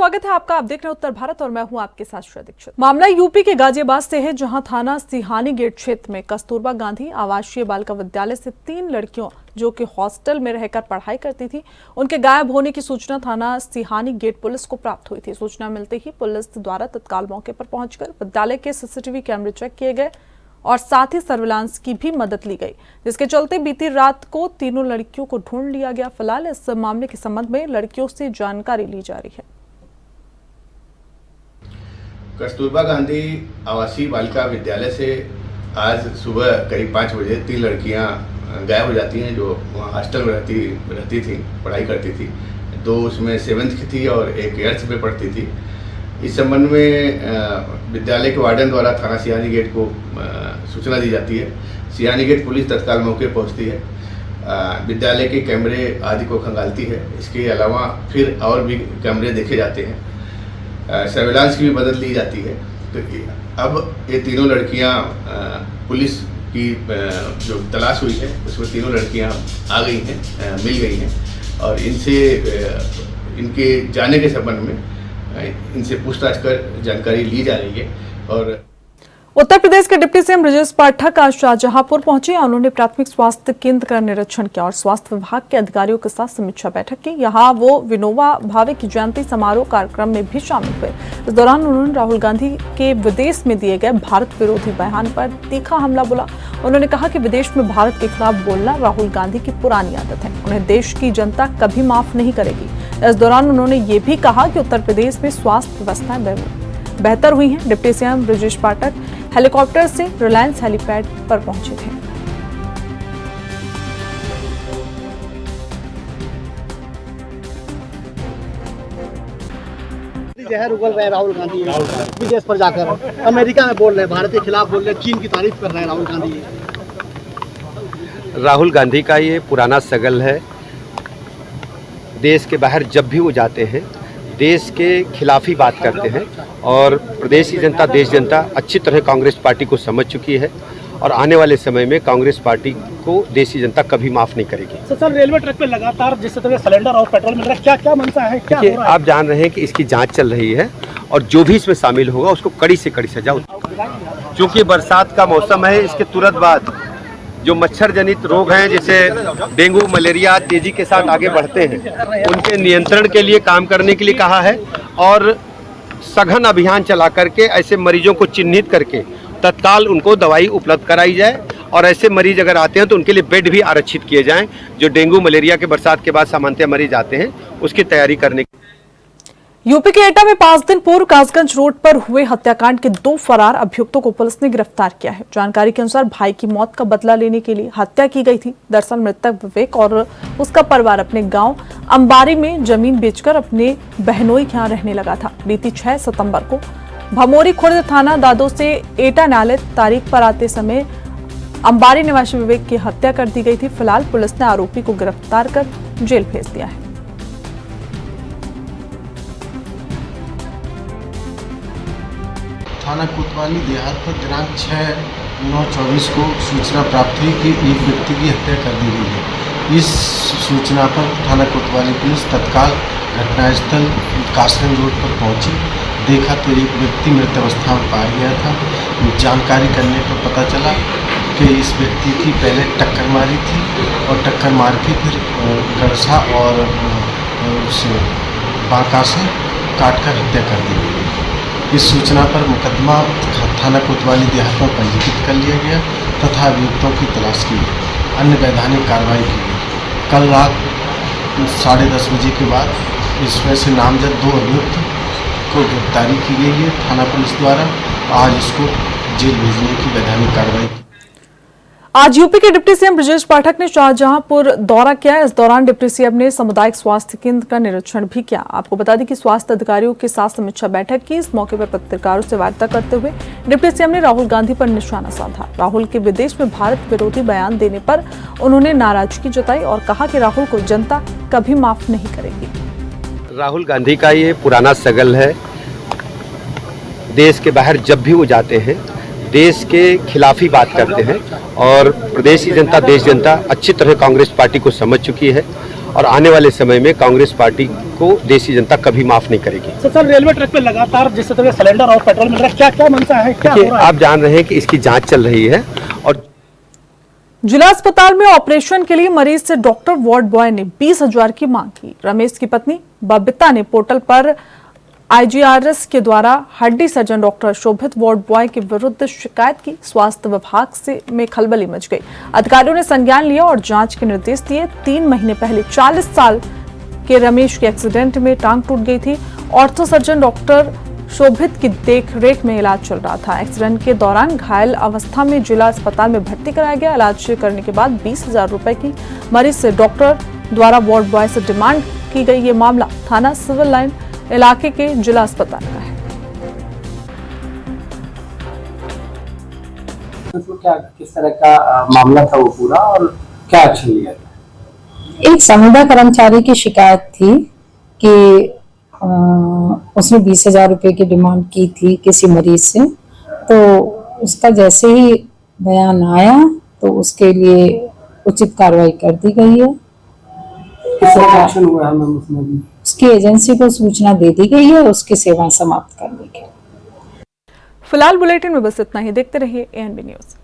स्वागत है आपका। आप देख रहे हैं उत्तर भारत और मैं हूं आपके साथ श्रेया दीक्षित। मामला यूपी के गाजियाबाद से है, जहां थाना सिहानी गेट क्षेत्र में कस्तूरबा गांधी आवासीय बालिका विद्यालय से 3 लड़कियों जो कि हॉस्टल में रहकर पढ़ाई करती थी, उनके गायब होने की सूचना थाना सिहानी गेट पुलिस को प्राप्त हुई थी। सूचना मिलते ही पुलिस द्वारा तत्काल मौके पर पहुंचकर विद्यालय के सीसीटीवी कैमरे चेक किए गए और साथ ही सर्विलांस की भी मदद ली गई, जिसके चलते बीती रात को तीनों लड़कियों को ढूंढ लिया गया। फिलहाल इस मामले के संबंध में लड़कियों से जानकारी ली जा रही है। कस्तूरबा गांधी आवासीय बालिका विद्यालय से आज सुबह करीब 5 बजे 3 लड़कियां गायब हो जाती हैं, जो वहाँ हॉस्टल में रहती थी, पढ़ाई करती थी। 2 उसमें 7th की थी और 1 8th में पढ़ती थी। इस संबंध में विद्यालय के वार्डन द्वारा थाना सिहानी गेट को सूचना दी जाती है। सिहानी गेट पुलिस तत्काल मौके पहुंचती है, विद्यालय के कैमरे आदि को खंगालती है। इसके अलावा फिर और भी कैमरे देखे जाते हैं, सर्विलांस की भी मदद ली जाती है। तो अब ये तीनों लड़कियां पुलिस की जो तलाश हुई है उसमें तीनों लड़कियां आ गई हैं, मिल गई हैं और इनसे इनके जाने के संबंध में इनसे पूछताछ कर जानकारी ली जा रही है। और उत्तर प्रदेश के डिप्टी सीएम ब्रजेश पाठक आज शाहजहांपुर पहुंचे। उन्होंने प्राथमिक स्वास्थ्य केंद्र का निरीक्षण किया और स्वास्थ्य विभाग के अधिकारियों के साथ समीक्षा बैठक की। यहां वो विनोबा भावे की जयंती समारोह कार्यक्रम में भी शामिल हुए। इस दौरान उन्होंने राहुल गांधी के विदेश में दिए गए भारत विरोधी बयान पर तीखा हमला बोला। उन्होंने कहा कि विदेश में भारत के खिलाफ बोलना राहुल गांधी की पुरानी आदत है, उन्हें देश की जनता कभी माफ नहीं करेगी। इस दौरान उन्होंने ये भी कहा कि उत्तर प्रदेश में स्वास्थ्य व्यवस्थाएं बेहतर हुई हैं। Deputy CM Brajesh Pathak helicopter से रिलायंस हेलीपैड पर पहुंचे थे। जहर उगल रहे राहुल गांधी विदेश पर जाकर, अमेरिका में बोल रहे हैं, भारत के खिलाफ बोल रहे हैं, चीन की तारीफ कर रहे हैं राहुल गांधी। राहुल गांधी का ये पुराना सगल है। देश के बाहर जब भी वो जाते हैं देश के खिलाफ ही बात करते हैं और प्रदेश की जनता, देश जनता अच्छी तरह कांग्रेस पार्टी को समझ चुकी है और आने वाले समय में कांग्रेस पार्टी को देश की जनता कभी माफ नहीं करेगी। सर, रेलवे ट्रैक पे लगातार जिस तरह सिलेंडर और पेट्रोल मिल रहा है, क्या मंशा है, क्या हो रहा है? आप जान रहे हैं कि इसकी जांच चल रही है और जो भी इसमें शामिल होगा उसको कड़ी से कड़ी सजा। क्योंकि बरसात का मौसम है, इसके तुरंत बाद जो मच्छर जनित रोग हैं जैसे डेंगू, मलेरिया तेजी के साथ आगे बढ़ते हैं, उनके नियंत्रण के लिए काम करने के लिए कहा है और सघन अभियान चला करके ऐसे मरीजों को चिन्हित करके तत्काल उनको दवाई उपलब्ध कराई जाए और ऐसे मरीज अगर आते हैं तो उनके लिए बेड भी आरक्षित किए जाएं। जो डेंगू मलेरिया के बरसात के बाद सामान्यतः मरीज आते हैं उसकी तैयारी करने। यूपी के एटा में 5 दिन पूर्व कासगंज रोड पर हुए हत्याकांड के 2 फरार अभियुक्तों को पुलिस ने गिरफ्तार किया है। जानकारी के अनुसार भाई की मौत का बदला लेने के लिए हत्या की गई थी। दरअसल मृतक विवेक और उसका परिवार अपने गांव अंबारी में जमीन बेचकर अपने बहनोई के यहाँ रहने लगा था। बीती 6 सितंबर को भमोरी खुर्द थाना दादो से एटा नाले तारीख पर आते समय अंबारी निवासी विवेक की हत्या कर दी गई थी। फिलहाल पुलिस ने आरोपी को गिरफ्तार कर जेल भेज दिया है। थाना कोतवाली देहात पर दिनांक 6/9/24 को सूचना प्राप्त हुई कि एक व्यक्ति की हत्या कर दी गई है। इस सूचना पर थाना कोतवाली पुलिस तत्काल घटनास्थल कासगंज रोड पर पहुंची। देखा तो एक व्यक्ति मृत अवस्था में पाया गया था। जानकारी करने पर पता चला कि इस व्यक्ति की पहले टक्कर मारी थी और टक्कर मार के फिर गड़सा और उसे बांका से काटकर हत्या कर दी गई। इस सूचना पर मुकदमा थाना कोतवाली देहात में पंजीकृत कर लिया गया तथा अभियुक्तों की तलाश की गई। अन्य वैधानिक कार्रवाई की गई। कल रात 10:30 बजे के बाद इसमें से नामजद 2 अभियुक्त को गिरफ्तारी की गई है थाना पुलिस द्वारा। आज इसको जेल भेजने की वैधानिक कार्रवाई की। आज यूपी के डिप्टी सीएम ब्रजेश पाठक ने शाहजहांपुर दौरा किया। इस दौरान डिप्टी सीएम ने सामुदायिक स्वास्थ्य केंद्र का निरीक्षण भी किया। आपको बता दें कि स्वास्थ्य अधिकारियों के साथ समीक्षा बैठक की। इस मौके पर पत्रकारों से वार्ता करते हुए डिप्टी सीएम ने राहुल गांधी पर निशाना साधा। राहुल के विदेश में भारत विरोधी बयान देने पर उन्होंने नाराजगी जताई और कहा कि राहुल को जनता कभी माफ नहीं करेगी। राहुल गांधी का ये पुराना सगल है। देश के बाहर जब भी वो जाते हैं देश के खिलाफ ही बात करते हैं और प्रदेश की जनता, देश जनता अच्छी तरह कांग्रेस पार्टी को समझ चुकी है और आने वाले समय में कांग्रेस पार्टी को देशी जनता कभी माफ नहीं करेगी। सर रेलवे ट्रैक पे लगातार जिस तरह सिलेंडर और पेट्रोल मिल रहा है, क्या क्या मंशा है, क्या हो देखिए, रहा है? आप जान रहे हैं कि इसकी जांच चल रही है और जिला अस्पताल में ऑपरेशन के लिए मरीज से डॉक्टर वार्ड बॉय ने 20,000 की मांग की। रमेश की पत्नी बबीता ने पोर्टल पर आईजीआरएस के द्वारा हड्डी सर्जन डॉक्टर शोभित वार्ड बॉय के विरुद्ध शिकायत की। स्वास्थ्य विभाग से में खलबली मच गई। अधिकारियों ने संज्ञान लिया और जांच के निर्देश दिए। 3 महीने पहले 40 साल के रमेश के एक्सीडेंट में टांग टूट गई थी। ऑर्थो सर्जन डॉक्टर शोभित की देखरेख में इलाज चल रहा था। एक्सीडेंट के दौरान घायल अवस्था में जिला अस्पताल में भर्ती कराया गया। इलाज करने के बाद 20,000 रुपए की मरीज से डॉक्टर द्वारा वार्ड बॉय से डिमांड की गई। ये मामला थाना सिविल लाइन इलाके के जिला अस्पताल का है। तो क्या किस तरह का मामला था वो पूरा और क्या एक्शन लिया गया? एक संविदा कर्मचारी की शिकायत थी कि उसने 20,000 रुपए की डिमांड की थी किसी मरीज से। तो उसका जैसे ही बयान आया तो उसके लिए उचित कार्रवाई कर दी गई है। किस तरह का एक्शन हुआ है मैम उसमें भी? उसकी एजेंसी को सूचना दे दी गई है, उसकी सेवाएं समाप्त कर दी गई। फिलहाल बुलेटिन में बस इतना ही। देखते रहिए ANB न्यूज।